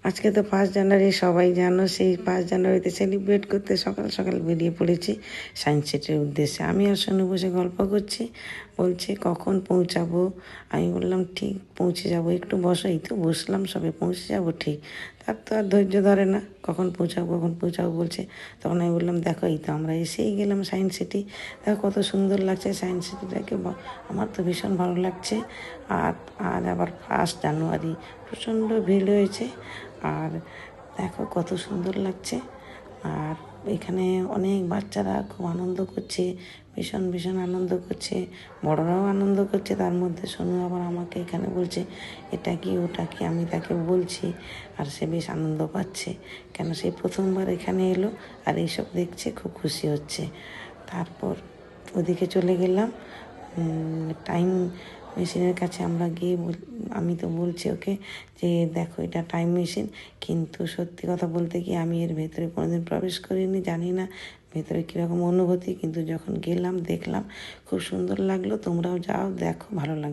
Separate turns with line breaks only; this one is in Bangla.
আজকে তো 1 জানুয়ারি, সবাই জানো। সেই 5 জানুয়ারিতে সেলিব্রেট করতে সকাল সকাল বেরিয়ে পড়েছি সায়েন্স সিটির উদ্দেশ্যে। আমি আর সোনু বসে গল্প করছি, বলছে কখন পৌঁছাবো। আমি বললাম ঠিক পৌঁছে যাব, একটু বসো। এই তো বসলাম, সবে পৌঁছে যাব ঠিক। তার তো আর ধৈর্য ধরে না, কখন পৌঁছাবো বলছে। তখন আমি বললাম দেখো এই তো আমরা এসেই গেলাম সায়েন্স সিটি। দেখো কত সুন্দর লাগছে সায়েন্স সিটিটাকে, আমার তো ভীষণ ভালো লাগছে। আর আজ আবার 1 জানুয়ারি, প্রচণ্ড ভিড় হয়েছে। আর দেখো কত সুন্দর লাগছে। আর এখানে অনেক বাচ্চারা খুব আনন্দ করছে, ভীষণ ভীষণ আনন্দ করছে, বড়রাও আনন্দ করছে। তার মধ্যে সোনু আবার আমাকে এখানে বলছে এটা কি ওটা কি, আমি তাকে বলছি। আর সে বেশ আনন্দ পাচ্ছে, কেন সে প্রথমবার এখানে এলো আর এইসব দেখছে, খুব খুশি হচ্ছে। তারপর ওদিকে চলে গেলাম টাইম মেশিনের কাছে। আমরা গিয়ে আমি তো বলছি ওকে যে দেখো এটা টাইম মেশিন, কিন্তু সত্যি কথা বলতে কি আমি এর ভেতরে কোনোদিন প্রবেশ করিনি, জানি না ভেতরে কীরকম অনুভূতি। কিন্তু যখন গেলাম দেখলাম, খুব সুন্দর লাগলো। তোমরাও যাও, দেখো, ভালো লাগবে।